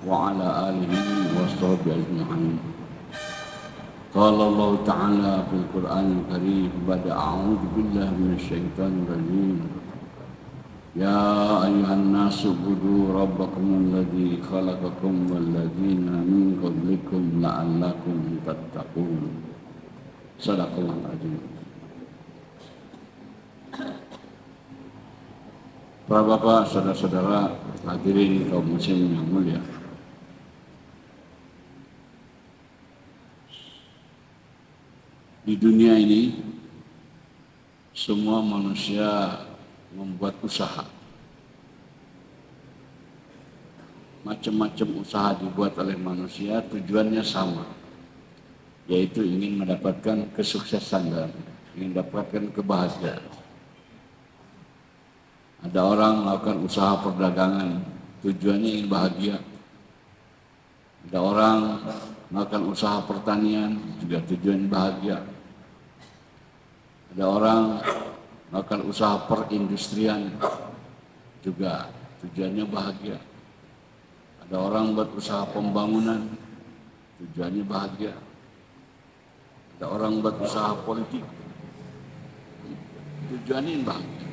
وعلى آله وصحبه أجمعين. قال الله تعالى في القرآن الكريم بعد أعوذ بالله من الشيطان الرجيم يا أيها الناس اعبدوا ربكم الذي خلقكم والذين من قبلكم لعلكم تتقون. Sadaqallahul Azim. Para bapak, saudara-saudara, hadirin kaum muslimin yang mulia. Di dunia ini semua manusia membuat usaha. Macam-macam usaha dibuat oleh manusia, tujuannya sama, yaitu ingin mendapatkan kesuksesan dan ingin mendapatkan kebahagiaan. Ada orang melakukan usaha perdagangan, tujuannya ingin bahagia. Ada orang melakukan usaha pertanian, juga tujuan bahagia. Ada orang melakukan usaha perindustrian, juga tujuannya bahagia. Ada orang buat usaha pembangunan, tujuannya bahagia. Ada orang buat usaha politik, tujuannya bahagia.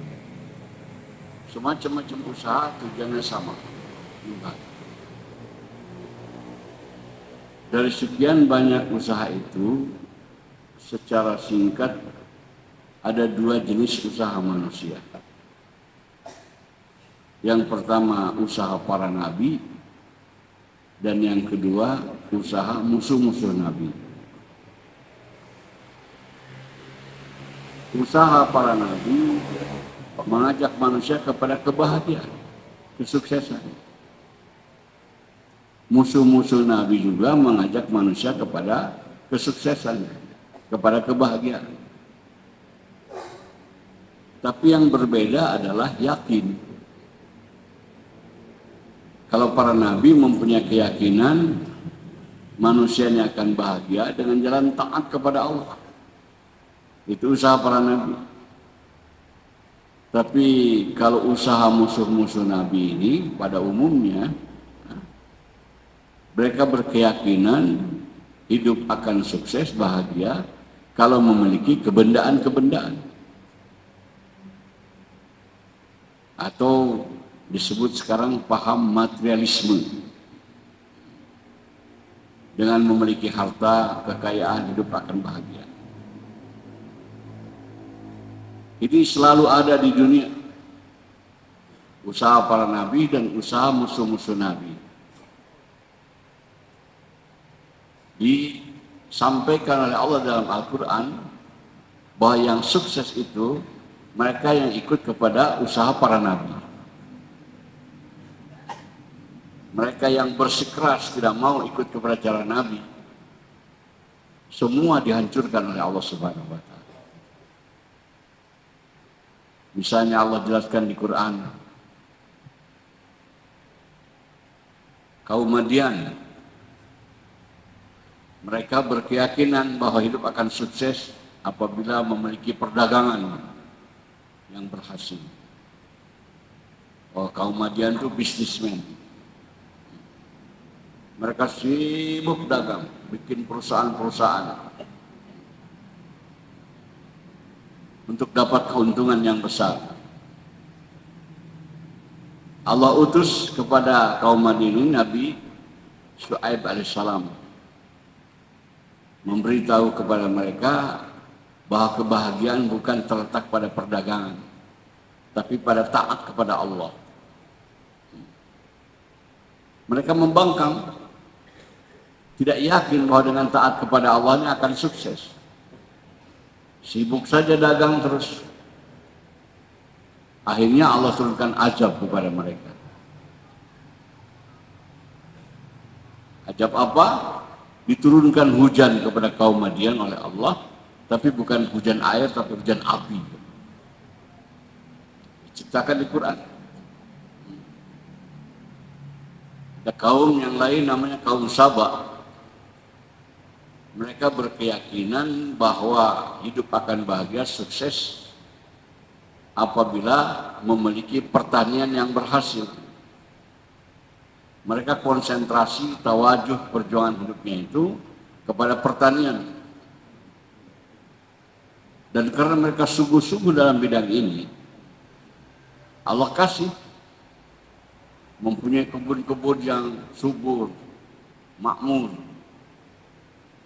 Semacam-macam usaha tujuannya sama, bahagia. Dari sekian banyak usaha itu, secara singkat ada dua jenis usaha manusia. Yang pertama usaha para nabi, dan yang kedua usaha musuh-musuh nabi. Usaha para nabi mengajak manusia kepada kebahagiaan, kesuksesan. Musuh-musuh nabi juga mengajak manusia kepada kesuksesan, kepada kebahagiaan. Tapi yang berbeda adalah yakin. Kalau para nabi mempunyai keyakinan manusianya akan bahagia dengan jalan taat kepada Allah. Itu usaha para nabi. Tapi kalau usaha musuh-musuh nabi ini pada umumnya mereka berkeyakinan hidup akan sukses, bahagia kalau memiliki kebendaan-kebendaan. Atau disebut sekarang paham materialisme. Dengan memiliki harta, kekayaan, hidup akan bahagia. Ini selalu ada di dunia. Usaha para nabi dan usaha musuh-musuh nabi. Disampaikan oleh Allah dalam Al-Quran bahwa yang sukses itu mereka yang ikut kepada usaha para nabi. Mereka yang bersikeras tidak mau ikut kepada jalan nabi, semua dihancurkan oleh Allah Subhanahu wa Ta'ala. Misalnya Allah jelaskan di Quran, kaum Madian, mereka berkeyakinan bahwa hidup akan sukses apabila memiliki perdagangan yang berhasil. Oh, kaum Madian itu bisnismen. Mereka sibuk dagang, bikin perusahaan-perusahaan untuk dapat keuntungan yang besar. Allah utus kepada kaum Madian ini Nabi Syuaib alaihissalam, memberitahu kepada mereka bahwa kebahagiaan bukan terletak pada perdagangan, tapi pada taat kepada Allah. Mereka membangkang, tidak yakin bahwa dengan taat kepada Allah ini akan sukses. Sibuk saja dagang terus. Akhirnya Allah turunkan azab kepada mereka. Azab apa? Diturunkan hujan kepada kaum Madian oleh Allah, tapi bukan hujan air, tapi hujan api. Diciptakan di Quran. Ada kaum yang lain namanya kaum Saba. Mereka berkeyakinan bahwa hidup akan bahagia, sukses apabila memiliki pertanian yang berhasil. Mereka konsentrasi, tawajuh perjuangan hidupnya itu kepada pertanian. Dan karena mereka sungguh-sungguh dalam bidang ini, Allah kasih mempunyai kebun-kebun yang subur, makmur.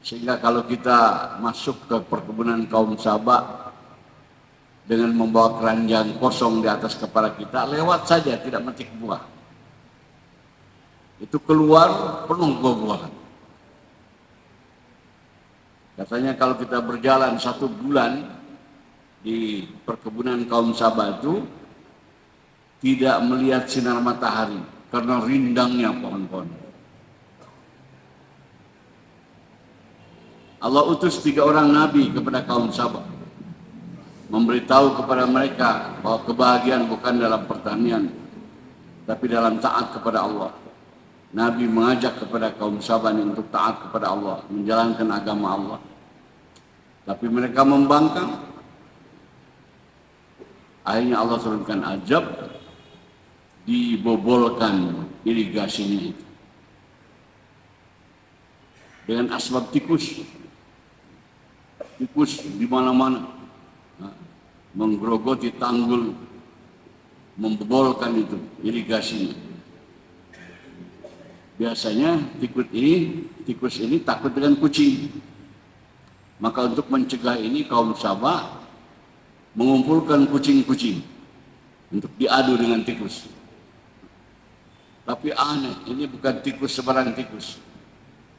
Sehingga kalau kita masuk ke perkebunan kaum Sabah dengan membawa keranjang kosong di atas kepala kita, lewat saja tidak metik buah. Itu keluar penuh buah-buahan. Katanya kalau kita berjalan 1 bulan di perkebunan kaum Sabah itu tidak melihat sinar matahari karena rindangnya pohon-pohon. Allah utus 3 orang nabi kepada kaum Sabah, memberitahu kepada mereka bahwa kebahagiaan bukan dalam pertanian, tapi dalam taat kepada Allah. Nabi mengajak kepada kaum Sabah ini untuk taat kepada Allah, menjalankan agama Allah. Tapi mereka membangkang. Akhirnya Allah turunkan azab, dibobolkan irigasinya itu dengan asbab tikus. Tikus di mana-mana menggerogoti tanggul, membobolkan itu irigasinya. Biasanya tikus ini takut dengan kucing. Maka untuk mencegah ini kaum Sabah mengumpulkan kucing-kucing untuk diadu dengan tikus. Tapi aneh, ini bukan tikus sembarang tikus.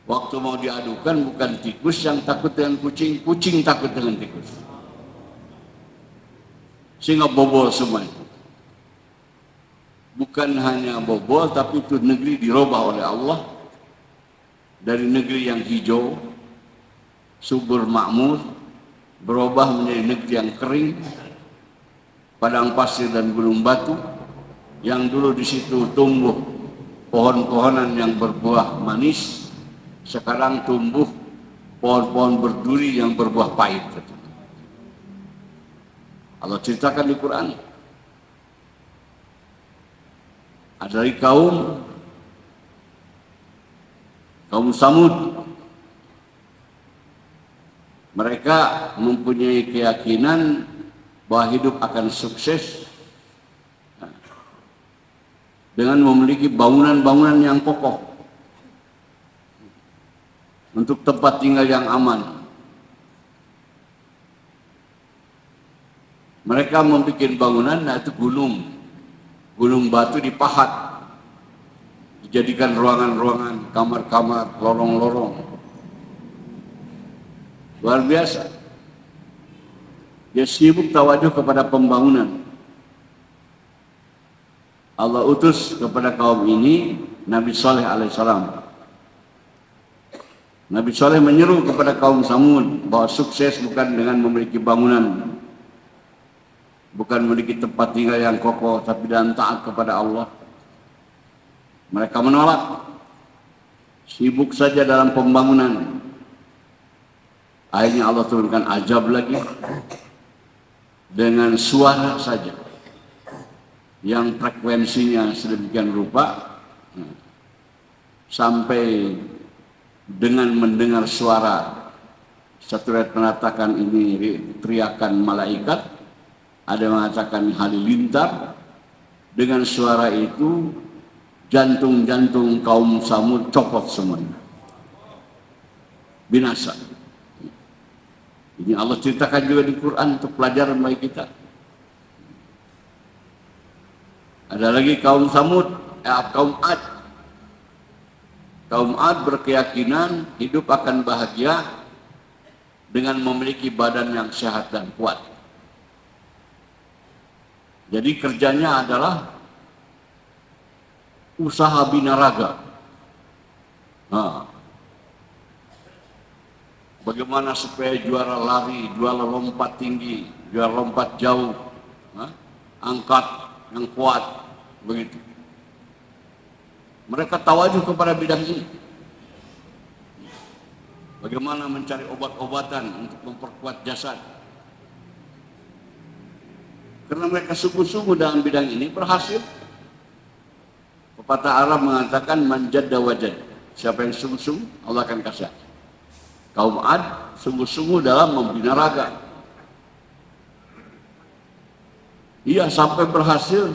Waktu mau diadukan bukan tikus yang takut dengan kucing, kucing takut dengan tikus. Sehingga bobol semua itu. Bukan hanya bobol, tapi itu negeri dirubah oleh Allah. Dari negeri yang hijau, subur makmur, berubah menjadi negeri yang kering, padang pasir dan gunung batu, yang dulu di situ tumbuh pohon-pohonan yang berbuah manis, sekarang tumbuh pohon-pohon berduri yang berbuah pahit. Allah ceritakan di Quran. Ada dari kaum Samud. Mereka mempunyai keyakinan bahwa hidup akan sukses dengan memiliki bangunan-bangunan yang kokoh untuk tempat tinggal yang aman. Mereka membuat bangunan, yaitu gunung batu dipahat, dijadikan ruangan-ruangan, kamar-kamar, lorong-lorong. Luar biasa. Dia sibuk tawajuh kepada pembangunan. Allah utus kepada kaum ini Nabi Saleh alaihissalam. Nabi Saleh menyeru kepada kaum Samud bahwa sukses bukan dengan memiliki bangunan, bukan memiliki tempat tinggal yang kokoh, tapi dengan taat kepada Allah. Mereka menolak, sibuk saja dalam pembangunan. Akhirnya Allah turunkan azab lagi dengan suara saja yang frekuensinya sedemikian rupa, sampai dengan mendengar suara, satu riwayat mengatakan ini teriakan malaikat, ada yang mengatakan halilintar. Dengan suara itu jantung-jantung kaum Samud copot semuanya, binasa. Ini Allah ceritakan juga di Quran untuk pelajaran bagi kita. Ada lagi kaum Samud, kaum Ad. Kaum Ad berkeyakinan hidup akan bahagia dengan memiliki badan yang sehat dan kuat. Jadi kerjanya adalah usaha binaraga. Bagaimana supaya juara lari, juara lompat tinggi, juara lompat jauh, angkat yang kuat, begitu. Mereka tawajuh kepada bidang ini. Bagaimana mencari obat-obatan untuk memperkuat jasad. Karena mereka sungguh-sungguh dalam bidang ini berhasil. Pepatah Arab mengatakan man jadda wajad. Siapa yang sungguh-sungguh, Allah akan kasih. Kaum Ad sungguh-sungguh dalam membina raga. Iya, sampai berhasil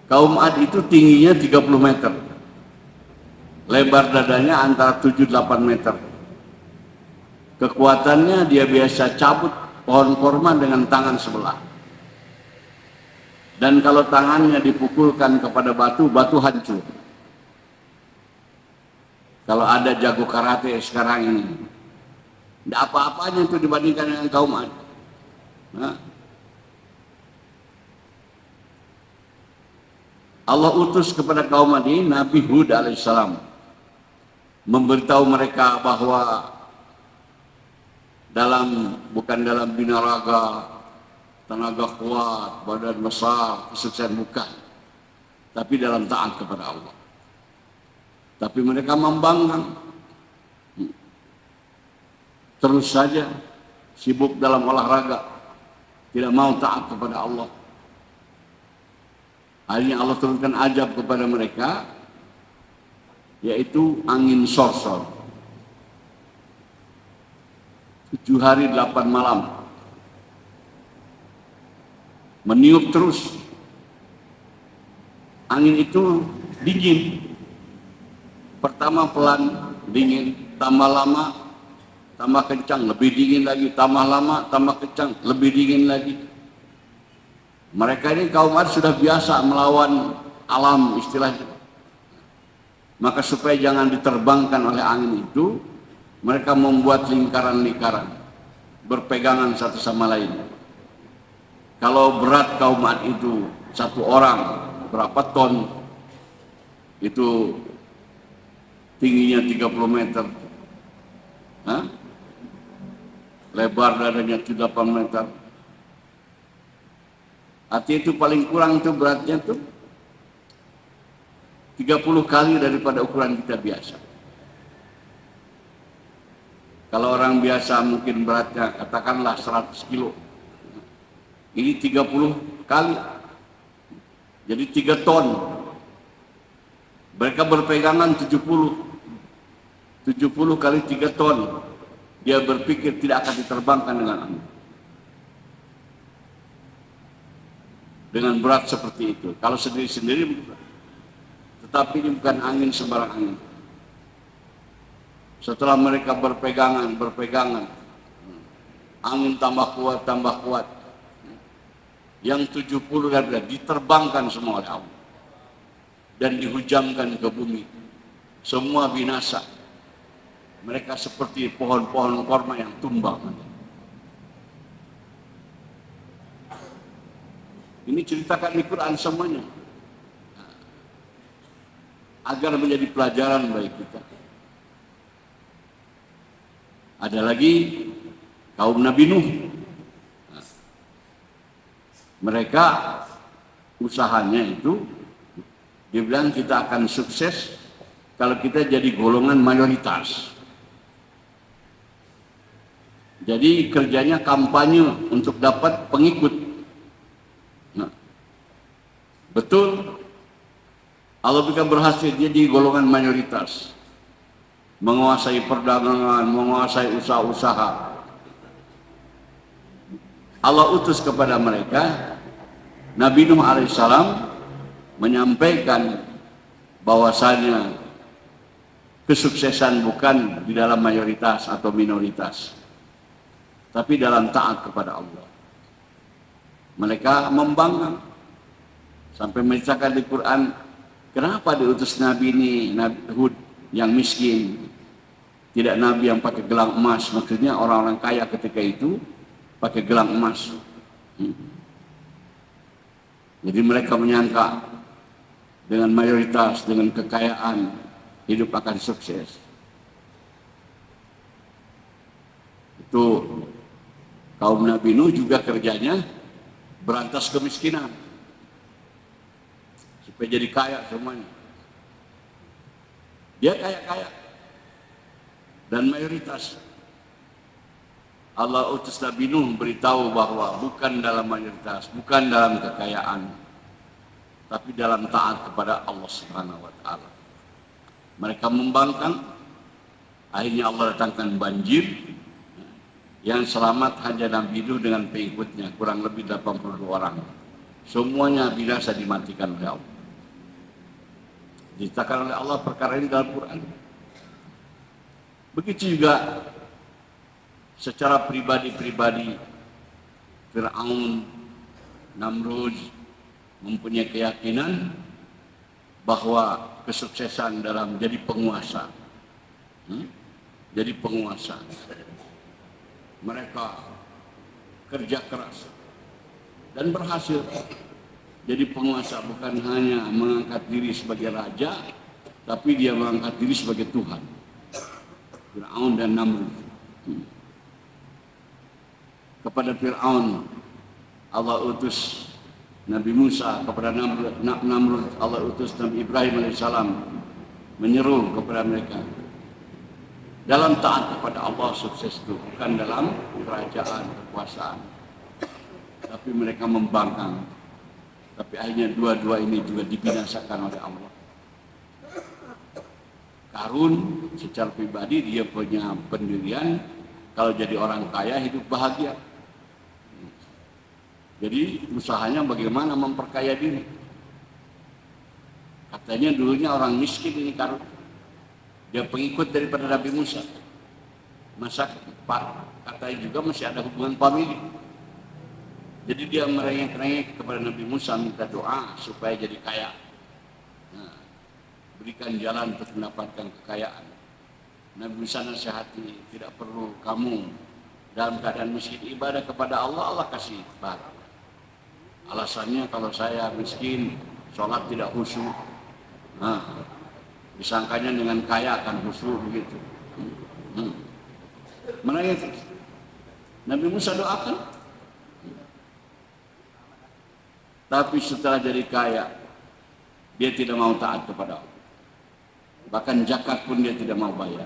kaum Ad itu tingginya 30 meter. Lebar dadanya antara 7-8 meter. Kekuatannya dia biasa cabut pohon korma dengan tangan sebelah. Dan kalau tangannya dipukulkan kepada batu, batu hancur. Kalau ada jago karate sekarang ini, tidak apa-apanya itu dibandingkan dengan kaum Ad. Nah, Allah utus kepada kaum Ad ini Nabi Hud alaihissalam, memberitahu mereka bahwa bukan dalam binaraga, tenaga kuat, badan besar, kesuksesan bukan, tapi dalam taat kepada Allah. Tapi mereka membangkang, terus saja sibuk dalam olahraga, tidak mau taat kepada Allah. Akhirnya Allah turunkan azab kepada mereka, yaitu angin sorsor. 7 hari 8 malam meniup terus. Angin itu dingin. Pertama pelan, dingin, tambah lama, tambah kencang, lebih dingin lagi, tambah lama, tambah kencang, lebih dingin lagi. Mereka ini kaum Ad sudah biasa melawan alam istilahnya. Maka supaya jangan diterbangkan oleh angin itu, mereka membuat lingkaran-lingkaran, berpegangan satu sama lain. Kalau berat kaum Ad itu satu orang berapa ton, itu tingginya 30 meter, lebar dadanya 8 meter. Artinya itu paling kurang itu beratnya tuh 30 kali daripada ukuran kita biasa. Kalau orang biasa mungkin beratnya katakanlah 100 kilo. Ini 30 kali. Jadi 3 ton. Mereka berpegangan 70 kali 3 ton. Dia berpikir tidak akan diterbangkan dengan angin. Dengan berat seperti itu. Kalau sendiri-sendiri bukan. Tetapi ini bukan angin sembarang angin. Setelah mereka berpegangan, angin tambah kuat. Yang 70 diterbangkan semua oleh Allah. Dan dihujamkan ke bumi. Semua binasa. Mereka seperti pohon-pohon korma yang tumbang. Ini ceritakan di Quran semuanya. Agar menjadi pelajaran bagi kita. Ada lagi kaum Nabi Nuh. Mereka usahanya itu dibilang kita akan sukses kalau kita jadi golongan mayoritas. Jadi kerjanya kampanye untuk dapat pengikut. Nah, betul, Allah berikan berhasil jadi golongan mayoritas. Menguasai perdagangan, menguasai usaha-usaha. Allah utus kepada mereka Nabi Nuh alaihissalam menyampaikan bahwasanya kesuksesan bukan di dalam mayoritas atau minoritas, tapi dalam taat kepada Allah. Mereka membangkang sampai menceritakan di Quran, kenapa diutus Nabi ini, Nabi Hud yang miskin, tidak Nabi yang pakai gelang emas. Maksudnya orang-orang kaya ketika itu pakai gelang emas. Jadi mereka menyangka dengan mayoritas, dengan kekayaan, hidup akan sukses. Itu kaum Nabi Nuh juga kerjanya berantas kemiskinan. Supaya jadi kaya semuanya. Dia kaya-kaya. Dan mayoritas. Allah utus Nabi Nuh beritahu bahwa bukan dalam mayoritas, bukan dalam kekayaan, tapi dalam taat kepada Allah Subhanahu wa taala. Mereka membangkang, akhirnya Allah datangkan banjir. Yang selamat hanya Nabi Nuh dengan pengikutnya, kurang lebih 82 orang. Semuanya binasa dimatikan oleh Allah. Diceritakan oleh Allah perkara ini dalam Quran. Begitu juga secara pribadi-pribadi, Fir'aun, Namrud mempunyai keyakinan bahwa kesuksesan dalam jadi penguasa, jadi penguasa. Mereka kerja keras dan berhasil jadi penguasa, bukan hanya mengangkat diri sebagai raja, tapi dia mengangkat diri sebagai Tuhan. Fir'aun dan Namrud. Kepada Fir'aun Allah utus Nabi Musa, kepada Namrud Allah utus Nabi Ibrahim alaihissalam, menyeru kepada mereka dalam taat kepada Allah sukses itu, bukan dalam kerajaan, kekuasaan. Tapi mereka membangkang. Tapi akhirnya dua-dua ini juga dibinasakan oleh Allah. Karun secara pribadi dia punya pendirian, kalau jadi orang kaya hidup bahagia. Jadi usahanya bagaimana memperkaya diri. Katanya dulunya orang miskin ini Karun. Dia pengikut daripada Nabi Musa. Masa katanya juga masih ada hubungan famili. Jadi dia merengek-rengek kepada Nabi Musa minta doa supaya jadi kaya. Nah, berikan jalan untuk mendapatkan kekayaan. Nabi Musa nasihati, tidak perlu kamu dalam keadaan miskin ibadah kepada Allah, Allah kasih barang. Alasannya kalau saya miskin, sholat tidak khusyuk. Nah, disangkanya dengan kaya akan khusyuk begitu. Menangis. Nabi Musa doakan. Tapi setelah jadi kaya, dia tidak mau taat kepada Allah. Bahkan zakat pun dia tidak mau bayar.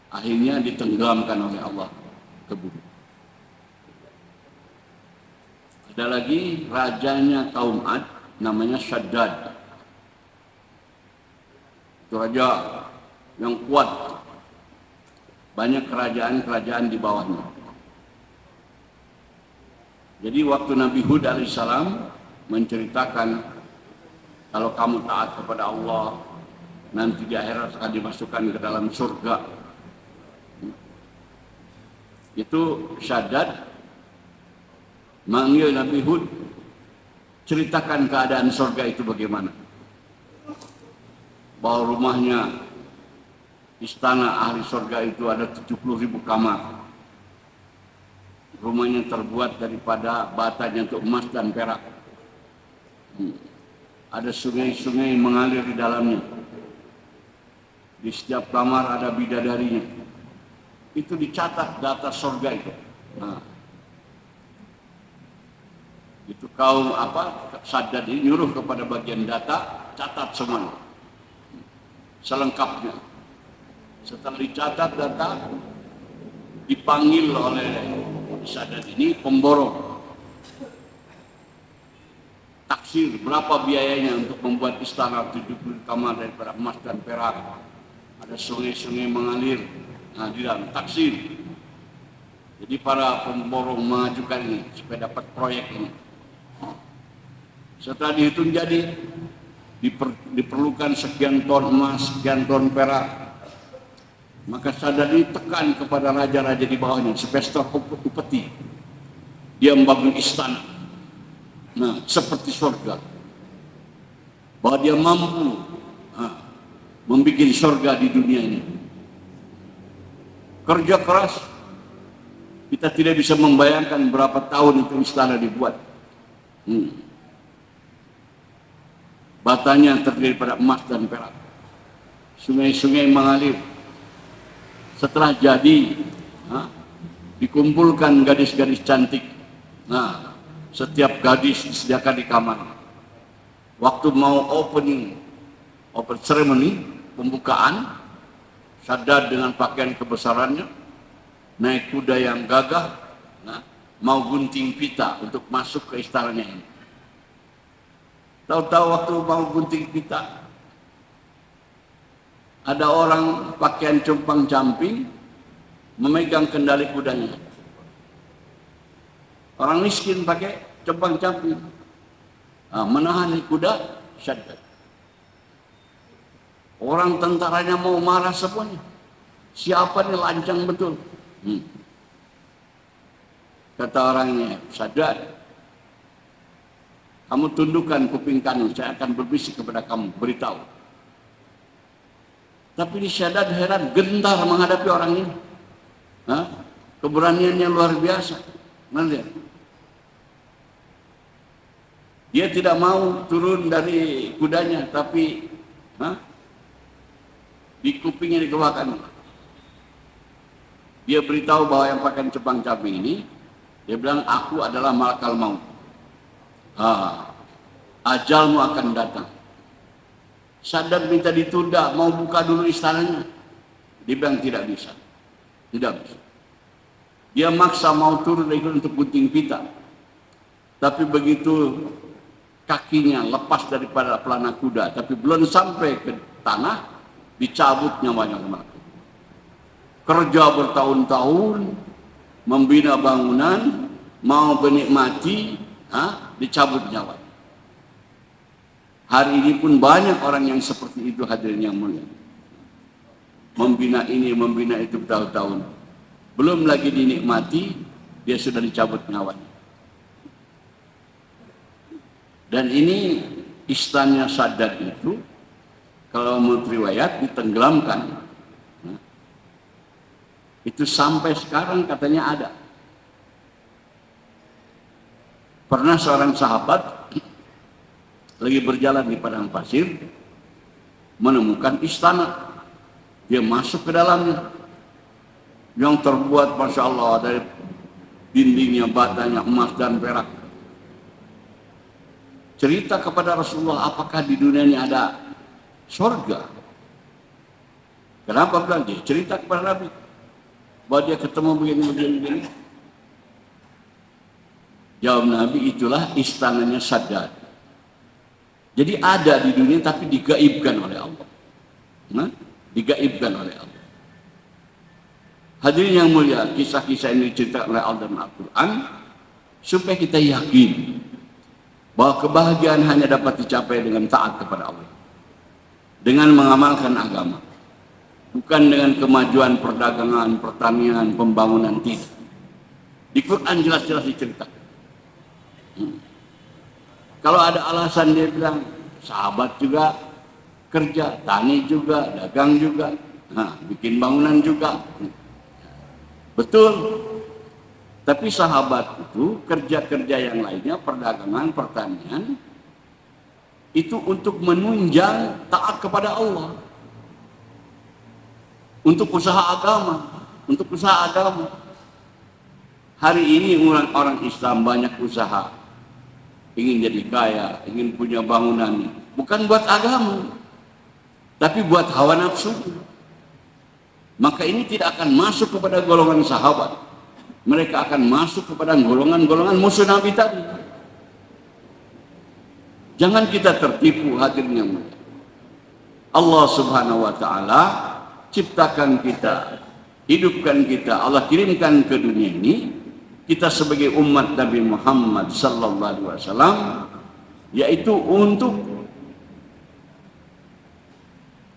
Akhirnya ditenggelamkan oleh Allah ke bumi. Ada lagi rajanya kaum Ad, namanya Shaddad. Itu raja yang kuat. Banyak kerajaan-kerajaan di bawahnya. Jadi waktu Nabi Hud alaihissalam menceritakan kalau kamu taat kepada Allah, nanti di akhirat akan dimasukkan ke dalam surga. Itu Shaddad manggil Nabi Hud, ceritakan keadaan surga itu bagaimana. Bahwa rumahnya, istana ahli surga itu ada 70.000 kamar. Rumahnya terbuat daripada batanya untuk emas dan perak. Ada sungai-sungai mengalir di dalamnya. Di setiap kamar ada bidadarinya. Itu dicatat data surga itu. Nah, itu kaum Shaddad ini nyuruh kepada bagian data, catat semuanya. Selengkapnya. Setelah dicatat data, dipanggil oleh Shaddad ini pemborong. Taksir berapa biayanya untuk membuat istana 70 kamar daripada emas dan perak. Ada sungai-sungai mengalir. Nah, di dalam taksir. Jadi para pemborong mengajukan ini supaya dapat proyek ini. Setelah dihitung jadi diperlukan sekian ton emas, sekian ton perak. Maka Shaddad ini tekan kepada raja-raja di bawahnya, supaya upeti. Dia membangun istana. Nah, seperti surga. Bahwa dia mampu membuat surga di dunia ini. Kerja keras. Kita tidak bisa membayangkan berapa tahun itu istana dibuat. Batanya terdiri pada emas dan perak. Sungai-sungai mengalir. Setelah jadi, dikumpulkan gadis-gadis cantik. Nah, setiap gadis disediakan di kamar. Waktu mau open ceremony, pembukaan, Shaddad dengan pakaian kebesarannya, naik kuda yang gagah, mau gunting pita untuk masuk ke istananya ini. Tahu-tahu waktu mau gunting pita, ada orang pakaian compang-camping memegang kendali kudanya. Orang miskin pakai compang-camping, menahan kuda Syaddad. Orang tentaranya mau marah semuanya. Siapa nih lancang betul? Kata orangnya, Syaddad, kamu tundukkan kuping kanan, saya akan berbisik kepada kamu, beritahu. Tapi di Syaddad heran, gentar menghadapi orang ini. Keberaniannya luar biasa. Lihat. Dia tidak mau turun dari kudanya, tapi di kupingnya dikeluarkan. Dia beritahu bahwa yang pakai compang-camping ini, dia bilang, aku adalah malakal maut. Ajalmu akan datang. Syaddad minta ditunda, mau buka dulu istananya. Dia bilang tidak bisa. Tidak bisa. Dia maksa mau turun dari untuk gunting pita. Tapi begitu kakinya lepas daripada pelana kuda, tapi belum sampai ke tanah, dicabut nyawanya kemana. Kerja bertahun-tahun, membina bangunan, mau menikmati, dicabut nyawa. Hari ini pun banyak orang yang seperti itu, hadirin yang mulia. Membina ini, membina itu bertahun-tahun. Belum lagi dinikmati, dia sudah dicabut nyawanya. Dan ini istananya Syaddad itu, kalau menurut riwayat, ditenggelamkan. Itu sampai sekarang katanya ada. Pernah seorang sahabat lagi berjalan di padang pasir, menemukan istana. Dia masuk ke dalamnya, yang terbuat Masya Allah dari dindingnya, batanya emas dan perak. Cerita kepada Rasulullah, apakah di dunia ini ada surga? Kenapa bilang dia? Cerita kepada Nabi bahwa dia ketemu begini. Jawab Nabi, itulah istananya Syaddad. Jadi ada di dunia tapi digaibkan oleh Allah. Digaibkan oleh Allah. Hadirin yang mulia, kisah-kisah ini diceritakan oleh Allah dalam Al-Quran supaya kita yakin bahwa kebahagiaan hanya dapat dicapai dengan taat kepada Allah, dengan mengamalkan agama, bukan dengan kemajuan perdagangan, pertanian, pembangunan, tidak. Di Quran jelas-jelas diceritakan. Kalau ada alasan dia bilang, sahabat juga kerja, tani juga, dagang juga, bikin bangunan juga. Betul. Tapi sahabat itu kerja-kerja yang lainnya, perdagangan, pertanian, itu untuk menunjang taat kepada Allah. Untuk usaha agama. Untuk usaha agama. Hari ini orang Islam banyak usaha. Ingin jadi kaya, ingin punya bangunan. Bukan buat agama. Tapi buat hawa nafsu. Maka ini tidak akan masuk kepada golongan sahabat. Mereka akan masuk kepada golongan-golongan musuh Nabi tadi. Jangan kita tertipu, hadirin yang mulia. Allah Subhanahu wa taala ciptakan kita, hidupkan kita, Allah kirimkan ke dunia ini, kita sebagai umat Nabi Muhammad sallallahu alaihi wasallam, yaitu untuk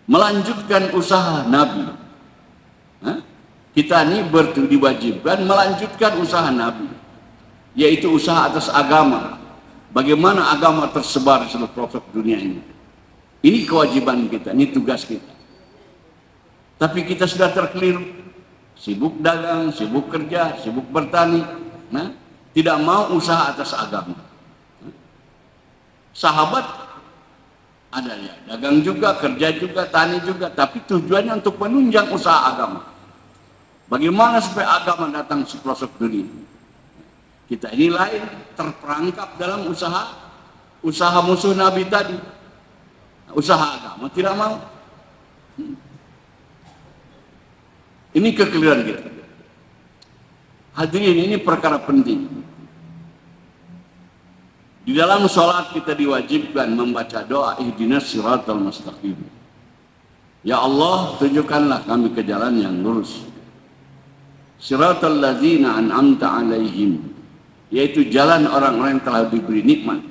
melanjutkan usaha Nabi. Kita ini diwajibkan melanjutkan usaha Nabi, yaitu usaha atas agama. Bagaimana agama tersebar di seluruh pelosok dunia ini. Ini kewajiban kita, ini tugas kita. Tapi kita sudah terkeliru. Sibuk dagang, sibuk kerja, sibuk bertani. Tidak mau usaha atas agama. Sahabat ada ya, dagang juga, kerja juga, tani juga. Tapi tujuannya untuk menunjang usaha agama. Bagaimana supaya agama datang ke pelosok dunia? Kita ini lain terperangkap dalam usaha musuh Nabi tadi. Usaha agama tidak mau. Ini kekeliruan kita. Hadirin, ini perkara penting. Di dalam sholat kita diwajibkan membaca doa ihdinas siratal mustaqim. Ya Allah, tunjukkanlah kami ke jalan yang lurus. Siratal ladzina an'amta alaihim, yaitu jalan orang-orang yang telah diberi nikmat.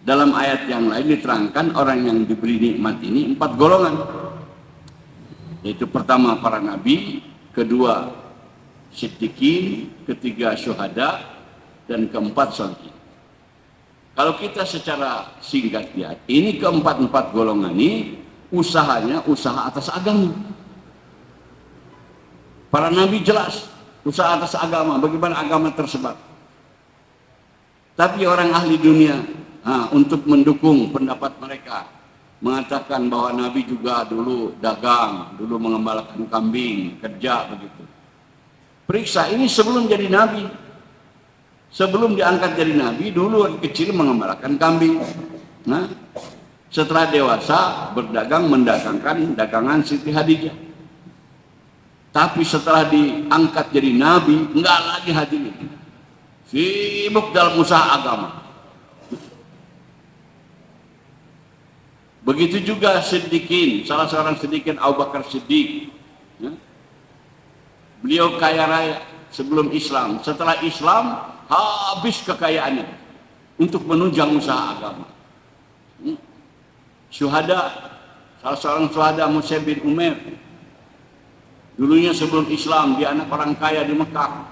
Dalam ayat yang lain diterangkan orang yang diberi nikmat ini 4 golongan. Yaitu pertama para nabi, kedua siddiqin, ketiga syuhada, dan keempat sholihin. Kalau kita secara singkat lihat, ini keempat golongan ini usahanya usaha atas agama. Para nabi jelas usaha atas agama, bagaimana agama tersebar. Tapi orang ahli dunia untuk mendukung pendapat mereka mengatakan bahwa nabi juga dulu dagang, dulu mengembalakan kambing, kerja begitu. Periksa ini sebelum jadi nabi. Sebelum diangkat jadi nabi, dulu kecil mengembalakan kambing. Nah, setelah dewasa berdagang, mendatangkan dagangan Siti Hadijah. Tapi setelah diangkat jadi nabi, enggak lagi hadirin. Sibuk dalam usaha agama. Begitu juga Siddiqin, salah seorang Siddiqin Abu Bakar Siddiq. Ya. Beliau kaya raya sebelum Islam. Setelah Islam, habis kekayaannya untuk menunjang usaha agama. Syuhada, salah seorang syuhada Mus'ab bin Umair. Dulunya sebelum Islam, dia anak orang kaya di Mekah.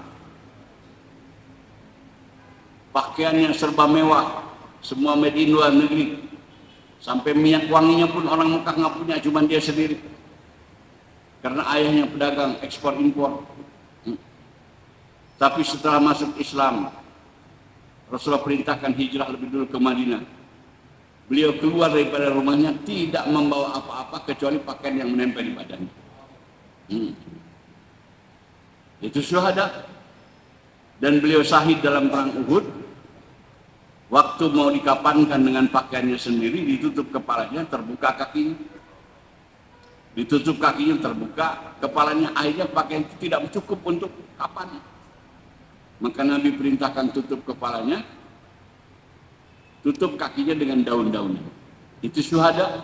Pakaiannya serba mewah, semua made in luar negeri. Sampai minyak wanginya pun orang Mekah nggak punya, cuma dia sendiri. Karena ayahnya pedagang ekspor impor. Tapi setelah masuk Islam, Rasulullah perintahkan hijrah lebih dulu ke Madinah. Beliau keluar daripada rumahnya tidak membawa apa-apa kecuali pakaian yang menempel di badannya. Itu syuhada. Dan beliau syahid dalam perang Uhud. Waktu mau dikapankan dengan pakaiannya sendiri, ditutup kepalanya, terbuka kakinya. Ditutup kakinya, terbuka kepalanya. Akhirnya pakaian itu tidak cukup untuk kapan. Maka Nabi perintahkan tutup kepalanya, tutup kakinya dengan daun-daunnya. Itu syuhada.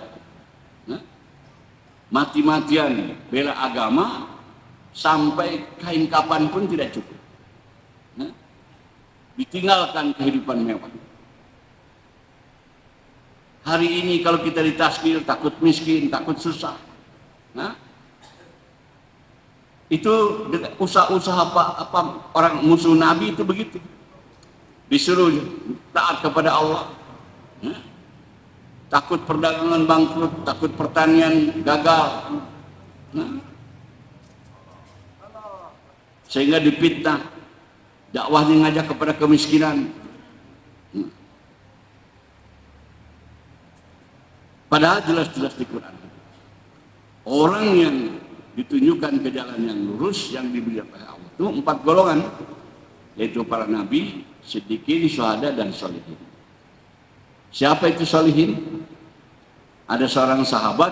Nah, mati-matian bela agama sampai kain kapan pun tidak cukup. Nah, ditinggalkan kehidupan mewah. Hari ini kalau kita ditazkir takut miskin, takut susah. Nah, itu usaha-usaha apa orang musuh Nabi itu begitu. Disuruh taat kepada Allah. Takut perdagangan bangkrut, takut pertanian gagal. Sehingga dipitnah. Dakwahnya ngajak kepada kemiskinan. Padahal jelas-jelas di Quran. Orang yang ditunjukkan ke jalan yang lurus yang diberi oleh Allah itu 4 golongan, yaitu para nabi, siddiqin, syuhada, dan sholihin. Siapa itu sholihin? Ada seorang sahabat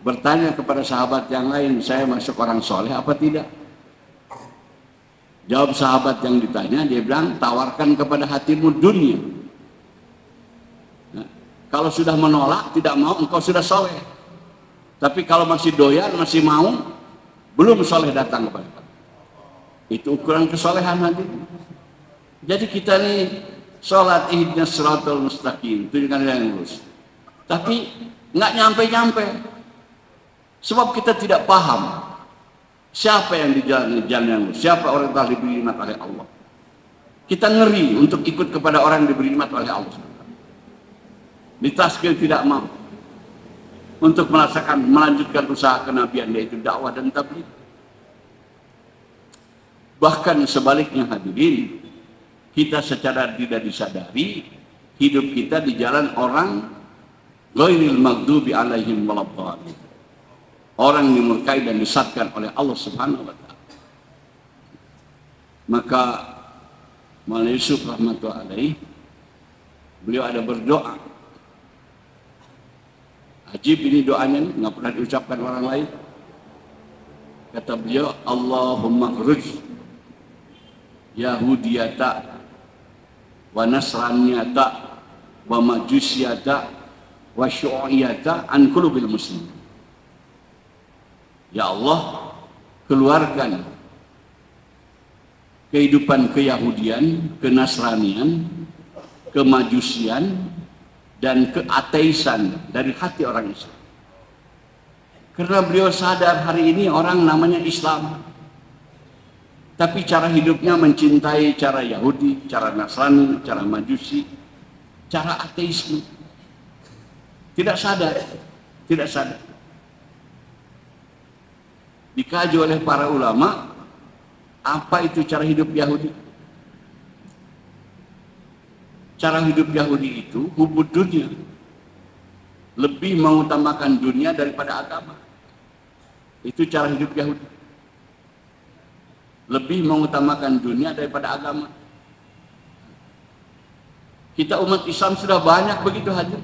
bertanya kepada sahabat yang lain, saya masuk orang soleh apa tidak? Jawab sahabat yang ditanya, dia bilang, tawarkan kepada hatimu dunia. Nah, kalau sudah menolak, tidak mau, engkau sudah soleh. Tapi kalau masih doyan, masih mau, belum soleh datang kepada kamu. Itu ukuran kesolehan nanti. Jadi kita ini sholat ihdinas siratal mustaqim, tunjukkan yang lurus. Tapi nggak nyampe-nyampe. Sebab kita tidak paham siapa yang di jalan yang lurus, siapa orang yang telah diberi nikmat oleh Allah. Kita ngeri untuk ikut kepada orang yang diberi nikmat oleh Allah. Ditazkir tidak mau. Untuk melanjutkan usaha kenabian, yaitu dakwah dan tabligh. Bahkan sebaliknya hadirin, kita secara tidak disadari hidup kita di jalan orang ghairil maghdubi alaihim waladdallin, orang yang dimurkai dan disesatkan oleh Allah Subhanahu wa taala. Maka Maulana Yusuf rahmatullahi alaih, beliau ada berdoa. Ajib ini doanya, nggak pernah diucapkan orang lain. Kata beliau, Allahumma khruj Yahudiyata wa nasraniyata wa majusiyata wa syu'iyata an qulubil muslimin. Ya Allah, keluarkan kehidupan keyahudian, kenasranian, kemajusian, dan keateisan dari hati orang Islam. Karena beliau sadar hari ini orang namanya Islam, tapi cara hidupnya mencintai cara Yahudi, cara Nasrani, cara Majusi, cara ateisme. Tidak sadar, tidak sadar. Dikaji oleh para ulama, apa itu cara hidup Yahudi? Cara hidup Yahudi itu hubud dunia, lebih mengutamakan dunia daripada agama. Itu cara hidup Yahudi, lebih mengutamakan dunia daripada agama. Kita umat Islam sudah banyak begitu hadir.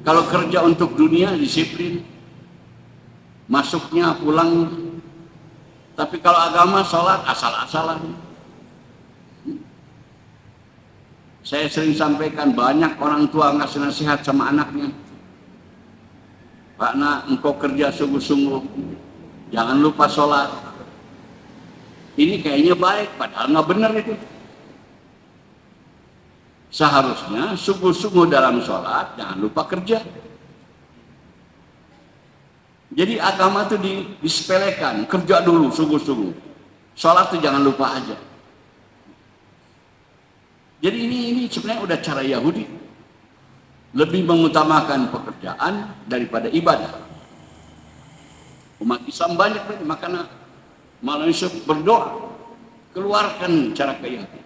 Kalau kerja untuk dunia disiplin, masuknya pulang. Tapi kalau agama, sholat asal-asalan. Saya sering sampaikan, banyak orang tua ngasih nasihat sama anaknya. Pak Nak, engkau kerja sungguh-sungguh, jangan lupa sholat. Ini kayaknya baik, padahal nggak benar itu. Seharusnya sungguh-sungguh dalam sholat, jangan lupa kerja. Jadi agama itu disepelekan, kerja dulu sungguh-sungguh. Sholat itu jangan lupa aja. Jadi ini sebenarnya udah cara Yahudi, lebih mengutamakan pekerjaan daripada ibadah. Umat Islam banyak, makanya Malaysia berdoa, keluarkan cara Yahudi.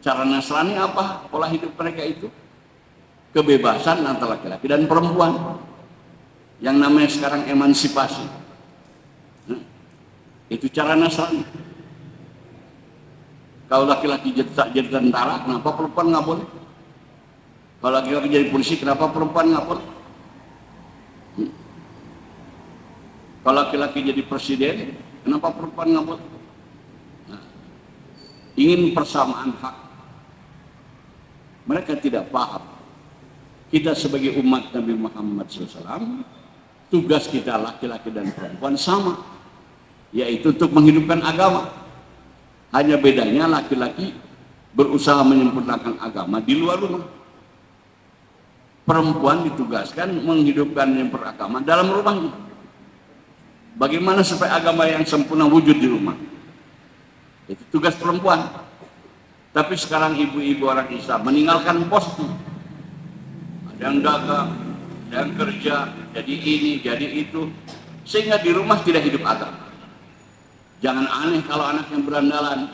Cara Nasrani apa? Pola hidup mereka itu kebebasan antara laki-laki dan perempuan. Yang namanya sekarang emansipasi. Itu cara Nasrani. Kalau laki-laki jadi tentara, kenapa perempuan nggak boleh? Kalau laki-laki jadi polisi, kenapa perempuan nggak boleh? Kalau laki-laki jadi presiden, kenapa perempuan nggak boleh? Nah, ingin persamaan hak. Mereka tidak paham. Kita sebagai umat Nabi Muhammad SAW, tugas kita laki-laki dan perempuan sama, yaitu untuk menghidupkan agama. Hanya bedanya laki-laki berusaha menyempurnakan agama di luar rumah. Perempuan ditugaskan menghidupkan yang beragama dalam rumahnya. Bagaimana supaya agama yang sempurna wujud di rumah? Itu tugas perempuan. Tapi sekarang ibu-ibu orang Islam meninggalkan posnya. Ada yang dagang, ada yang kerja, jadi ini, jadi itu. Sehingga di rumah tidak hidup agama. Jangan aneh kalau anak yang berandalan,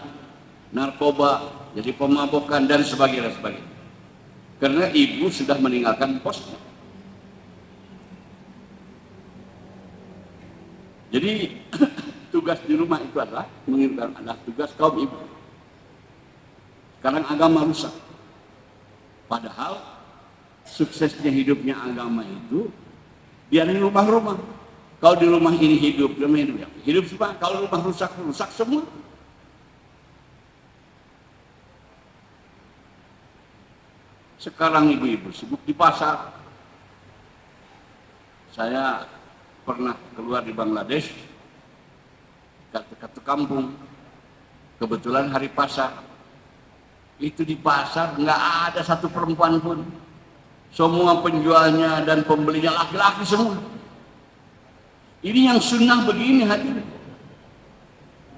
narkoba, jadi pemabukan, dan sebagainya. Karena ibu sudah meninggalkan posnya. Jadi tugas di rumah itu adalah menghidupkan, adalah tugas kaum ibu. Sekarang agama rusak. Padahal suksesnya hidupnya agama itu biar di rumah-rumah. Kalau di rumah ini hidup semua. Kalau rumah rusak semua. Sekarang ibu-ibu sibuk di pasar. Saya pernah keluar di Bangladesh, ke kampung. Kebetulan hari pasar. Itu di pasar nggak ada satu perempuan pun. Semua penjualnya dan pembelinya laki-laki semua. Ini yang sunnah begini hadirin.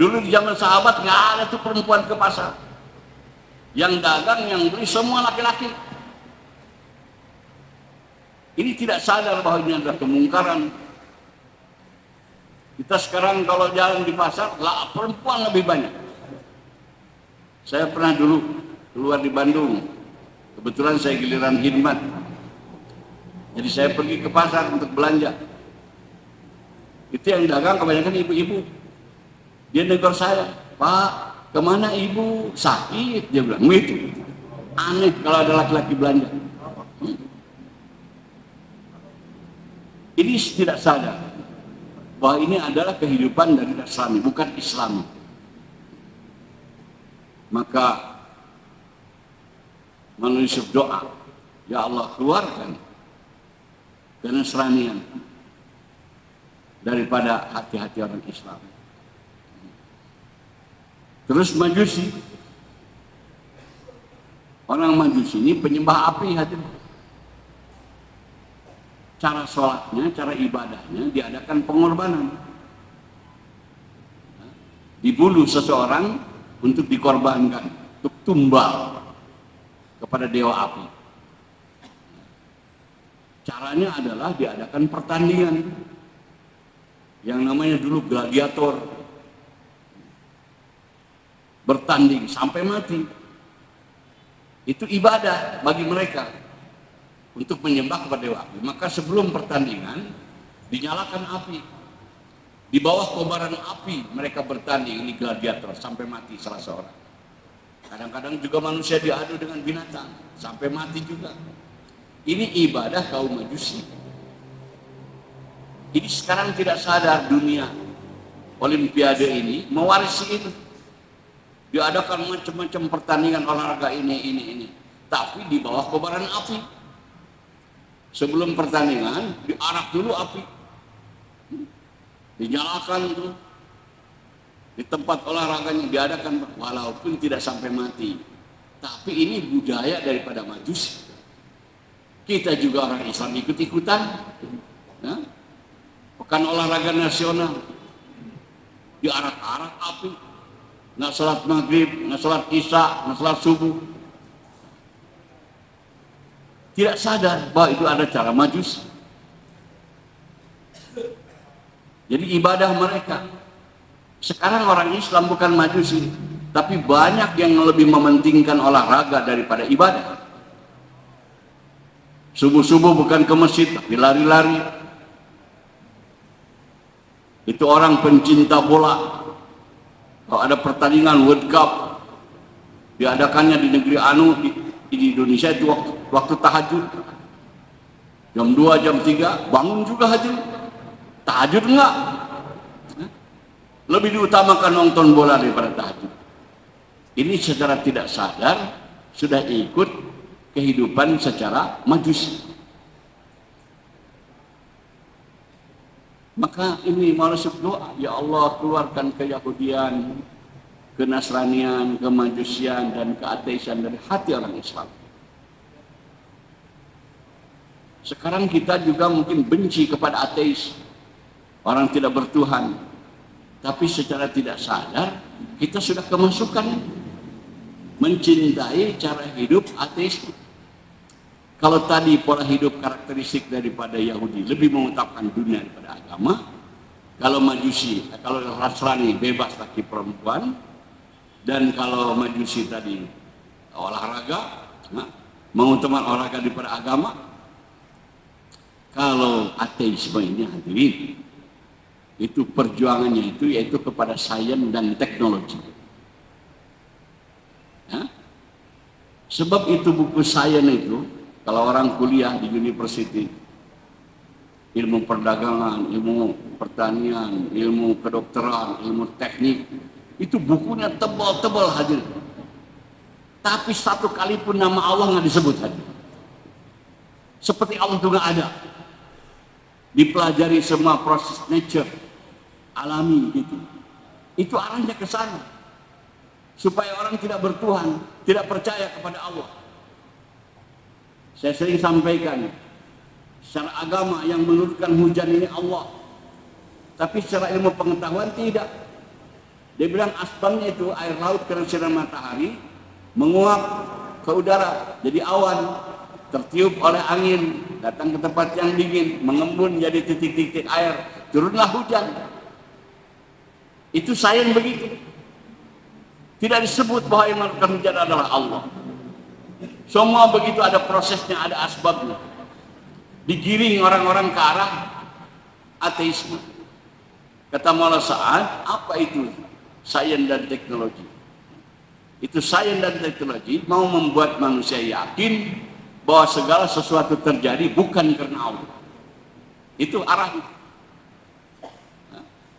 Dulu di zaman sahabat nggak ada tuh perempuan ke pasar. Yang dagang, yang beli semua laki-laki. Ini tidak sadar bahwa ini adalah kemungkaran. Kita sekarang kalau jalan di pasar, lah perempuan lebih banyak. Saya pernah dulu keluar di Bandung. Kebetulan saya giliran khidmat. Jadi saya pergi ke pasar untuk belanja. Itu yang dagang kebanyakan ibu-ibu. Dia negur saya, Pak, kemana ibu? Sakit, dia bilang. Itu aneh kalau ada laki-laki belanja. Ini tidak sadar bahwa ini adalah kehidupan dari Nasrani, bukan Islam. Maka Maulana Yusuf doa, ya Allah keluarkan kenasranian daripada hati-hati orang Islam. Terus Majusi, orang Majusi ini penyembah api hadirin. Cara sholatnya, cara ibadahnya diadakan pengorbanan. Dibunuh seseorang untuk dikorbankan, untuk tumbal kepada dewa api. Caranya adalah diadakan pertandingan yang namanya dulu gladiator, bertanding sampai mati. Itu ibadah bagi mereka untuk menyembah kepada dewa api. Maka sebelum pertandingan dinyalakan api, di bawah kobaran api mereka bertanding, ini gladiator sampai mati salah seorang. Kadang-kadang juga manusia diadu dengan binatang sampai mati juga. Ini ibadah kaum Majusi. Ini sekarang tidak sadar dunia Olimpiade ini mewarisi itu. Diadakan macam-macam pertandingan olahraga ini. Tapi di bawah kobaran api. Sebelum pertandingan diarak dulu api. Dinyalakan itu. Di tempat olahraganya diadakan walaupun tidak sampai mati. Tapi ini budaya daripada Majusi. Kita juga orang Islam ikut-ikutan. Ya? Pekan olahraga nasional. Diarak-arak api. Nggak sholat maghrib, nggak sholat isya, nggak sholat subuh. Tidak sadar bahwa itu ada cara Majusi. Jadi ibadah mereka. Sekarang orang Islam bukan Majusi, tapi banyak yang lebih mementingkan olahraga daripada ibadah. Subuh-subuh bukan ke masjid, tapi lari-lari. Itu orang pencinta bola. Kalau ada pertandingan World Cup, diadakannya di negeri anu, di Indonesia itu waktu tahajud. Jam 2, jam 3, bangun juga haji. Tahajud enggak? Lebih diutamakan nonton bola daripada tahajud. Ini secara tidak sadar sudah ikut kehidupan secara Majusi. Maka ini manusia doa, ya Allah keluarkan keyahudian, kenasranian, kemajusian dan keateisan dari hati orang Islam. Sekarang kita juga mungkin benci kepada ateis, orang tidak bertuhan. Tapi secara tidak sadar kita sudah kemasukan mencintai cara hidup ateis. Kalau tadi pola hidup karakteristik daripada Yahudi lebih mengutamakan dunia daripada agama, kalau Majusi, kalau Nasrani bebas laki perempuan, dan kalau Majusi tadi olahraga, mengutamakan olahraga daripada agama. Kalau ateisme ini hadirin, itu perjuangannya itu yaitu kepada sains dan teknologi. Ya? Sebab itu buku sains itu, kalau orang kuliah di university, ilmu perdagangan, ilmu pertanian, ilmu kedokteran, ilmu teknik, itu bukunya tebal-tebal hadir. Tapi satu kali pun nama Allah nggak disebut hadir. Seperti Allah itu nggak ada. Dipelajari semua proses nature, alami gitu. Itu arahnya ke sana. Supaya orang tidak bertuhan, tidak percaya kepada Allah. Saya sering sampaikan, secara agama yang menurunkan hujan ini Allah. Tapi secara ilmu pengetahuan tidak. Dia bilang asbabnya itu air laut kena sinar matahari, menguap ke udara, jadi awan, tertiup oleh angin, datang ke tempat yang dingin, mengembun jadi titik-titik air, turunlah hujan. Itu sains begitu. Tidak disebut bahwa yang menurunkan hujan adalah Allah. Semua begitu ada prosesnya, ada asbabnya. Digiring orang-orang ke arah ateisme. Kata Maulana Sa'ad, apa itu sains dan teknologi? Itu sains dan teknologi mau membuat manusia yakin bahwa segala sesuatu terjadi bukan karena Allah. Itu arahnya.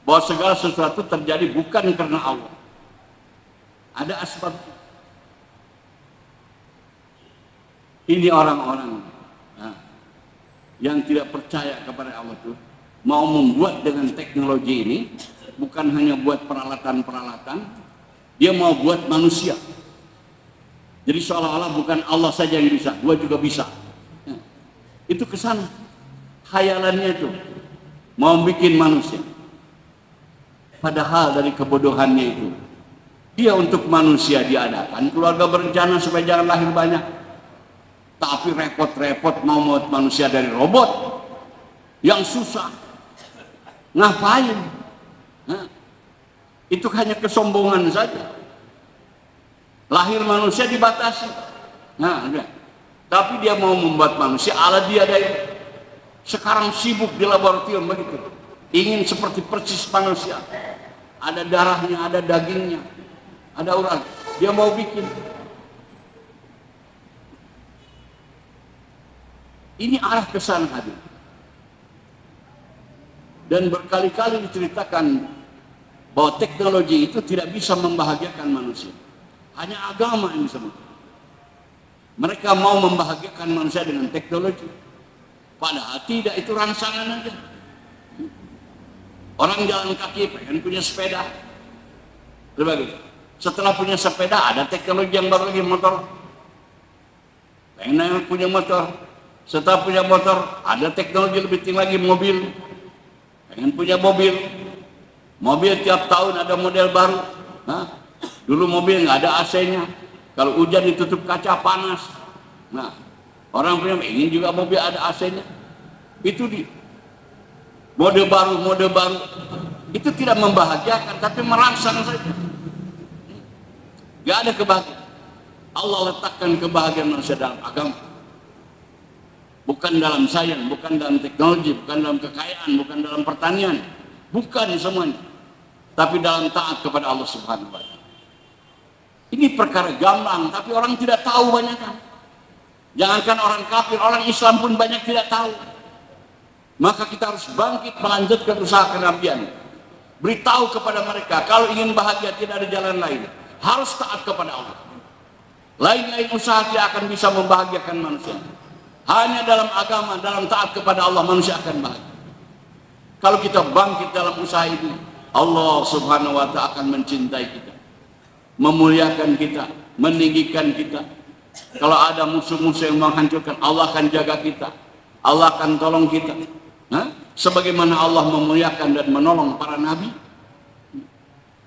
Bahwa segala sesuatu terjadi bukan karena Allah. Ada asbab. Ini orang-orang yang tidak percaya kepada Allah itu mau membuat dengan teknologi ini bukan hanya buat peralatan-peralatan, dia mau buat manusia. Jadi seolah-olah bukan Allah saja yang bisa, gua juga bisa. Itu kesana khayalannya itu mau bikin manusia. Padahal dari kebodohannya itu dia untuk manusia diadakan keluarga berencana supaya jangan lahir banyak. Tapi repot-repot mau membuat manusia dari robot yang susah. Ngapain? Itu hanya kesombongan saja. Lahir manusia dibatasi. Tapi dia mau membuat manusia ala dia dari sekarang sibuk di laboratorium begitu. Ingin seperti persis manusia. Ada darahnya, ada dagingnya, ada urat. Dia mau bikin. Ini arah kesan hadir. Dan berkali-kali diceritakan bahwa teknologi itu tidak bisa membahagiakan manusia. Hanya agama yang bisa. Mereka mau membahagiakan manusia dengan teknologi. Padahal tidak, itu rangsangan aja. Orang jalan kaki pengen punya sepeda. Berbagai. Setelah punya sepeda ada teknologi yang baru lagi, motor. Pengen punya motor. Setelah punya motor, ada teknologi lebih tinggi lagi, mobil. Pengen punya mobil. Mobil tiap tahun ada model baru. Dulu mobil nggak ada AC-nya. Kalau hujan ditutup kaca, panas. Orang punya ingin juga mobil ada AC-nya. Itu di mode baru. Itu tidak membahagiakan, tapi merangsang saja. Nggak ada kebahagiaan. Allah letakkan kebahagiaan manusia dalam agama. Bukan dalam sains, bukan dalam teknologi, bukan dalam kekayaan, bukan dalam pertanian, bukan semuanya, tapi dalam taat kepada Allah Subhanahu wa Ta'ala. Ini perkara gamblang, tapi orang tidak tahu banyak kan. Jangankan orang kafir, orang Islam pun banyak tidak tahu. Maka kita harus bangkit melanjutkan usaha kenabian. Beritahu kepada mereka, kalau ingin bahagia tidak ada jalan lain, harus taat kepada Allah. Lain-lain usaha tidak akan bisa membahagiakan manusia. Hanya dalam agama, dalam taat kepada Allah manusia akan bahagia. Kalau kita bangkit dalam usaha ini, Allah Subhanahu wa Ta'ala akan mencintai kita, memuliakan kita, meninggikan kita. Kalau ada musuh-musuh yang menghancurkan, Allah akan jaga kita, Allah akan tolong kita. Sebagaimana Allah memuliakan dan menolong para nabi.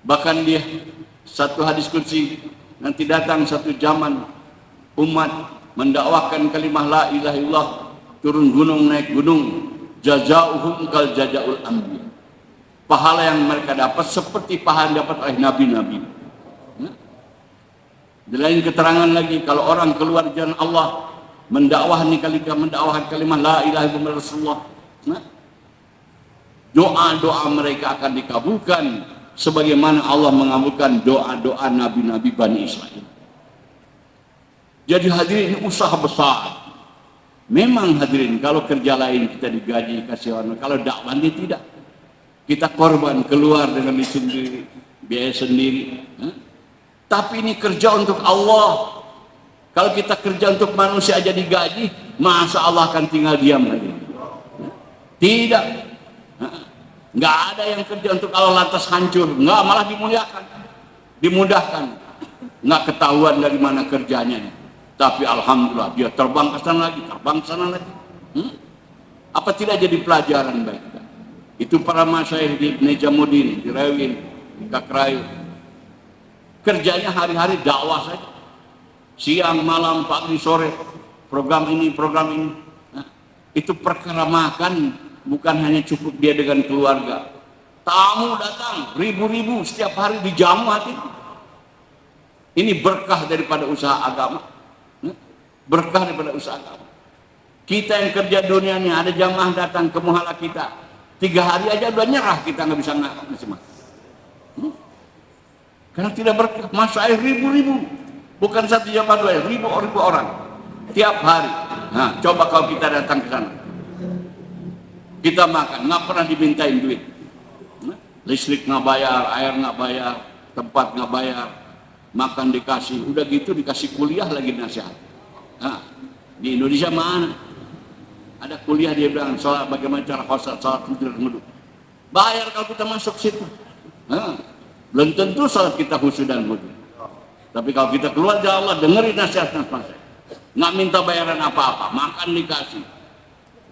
Bahkan dia satu hadis qudsi, nanti datang satu zaman umat mendakwahkan kalimah la ilaha illallah, turun gunung naik gunung, jazauhum kal jazaul anbiya. Pahala yang mereka dapat seperti pahala yang dapat oleh nabi-nabi. Di lain keterangan lagi, kalau orang keluar jalan Allah mendakwahkan kalimah la ilaha illallah Rasulullah, doa-doa mereka akan dikabulkan sebagaimana Allah mengabulkan doa-doa nabi-nabi Bani Israel. Jadi hadirin, usaha besar. Memang hadirin, kalau kerja lain kita digaji, kasih orang. Kalau dakwah ini tidak. Kita korban, keluar dengan sendiri, biaya sendiri. Tapi ini kerja untuk Allah. Kalau kita kerja untuk manusia aja digaji, masa Allah akan tinggal diam hadirin? Tidak. Nggak ada yang kerja untuk Allah lantas hancur. Nggak, malah dimuliakan, dimudahkan. Nggak ketahuan dari mana kerjanya. Tapi alhamdulillah dia terbang ke sana lagi, terbang ke sana lagi. Apa tidak jadi pelajaran baik? Itu para masyayikh di Nejamuddin, di Rewin, di Kakrayu. Kerjanya hari-hari dakwah saja. Siang, malam, pagi, sore, program ini, program ini. Itu perkara makan, bukan hanya cukup dia dengan keluarga. Tamu datang, ribu-ribu setiap hari dijamu hati. Ini berkah daripada usaha agama. Berkah daripada usaha agama. Kita yang kerja dunia ini, ada jamaah datang ke muhala kita, 3 hari aja udah nyerah, kita nggak bisa ngasih makan. Karena tidak berkah. Masyayikh ribu-ribu, bukan satu jamaah, 2, ribu-ribu orang tiap hari. Nah, coba kalau kita datang ke sana, kita makan, nggak pernah dimintain duit. Listrik nggak bayar, air nggak bayar, tempat nggak bayar, makan dikasih, udah gitu dikasih kuliah lagi nasihat. Di Indonesia mana? Ada kuliah dia bilang sholat bagaimana cara sholat tidur wudhu. Bayar kalau kita masuk situ. Belum tentu sholat kita khusyuk dan wudhu. Tapi kalau kita keluar dari Allah, dengerin nasihat-nasihat. Nggak minta bayaran apa-apa, makan dikasih,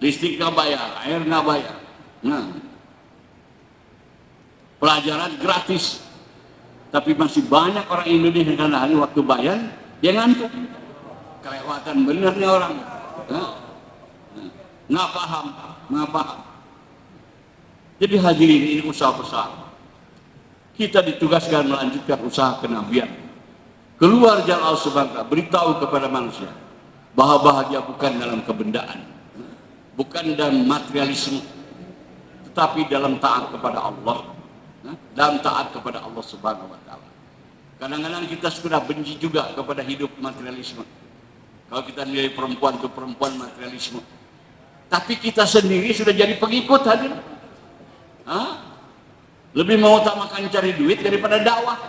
listrik nggak bayar, air nggak bayar. Pelajaran gratis. Tapi masih banyak orang Indonesia karena hanya waktu bayar dia ngantuk. Kelewatan bener nih orang. Nggak paham. Jadi hadirin, ini usaha besar. Kita ditugaskan melanjutkan usaha kenabian. Keluar jalan Allah Subhanahu wa ta'ala, beritahu kepada manusia bahwa bahagia bukan dalam kebendaan, bukan dalam materialisme, tetapi dalam taat kepada Allah, dalam taat kepada Allah Subhanahu wa ta'ala. Kadang-kadang kita sudah benci juga kepada hidup materialisme. Kalau kita nilai perempuan itu perempuan materialisme, tapi kita sendiri sudah jadi pengikut hadir. Lebih mengutamakan cari duit daripada dakwah.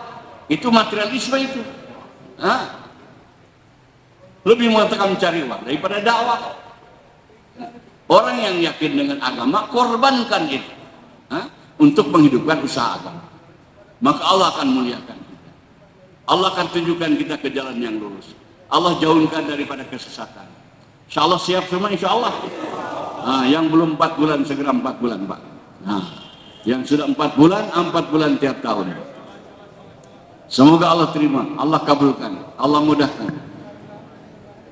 Itu materialisme itu. Lebih mengutamakan mencari uang daripada dakwah. Orang yang yakin dengan agama korbankan itu untuk menghidupkan usaha agama. Maka Allah akan muliakan kita. Allah akan tunjukkan kita ke jalan yang lurus. Allah jauhkan daripada kesesatan. Insya Allah siap semua, insya Allah. Yang belum 4 bulan segera 4 bulan Pak. Yang sudah 4 bulan tiap tahun. Semoga Allah terima, Allah kabulkan, Allah mudahkan.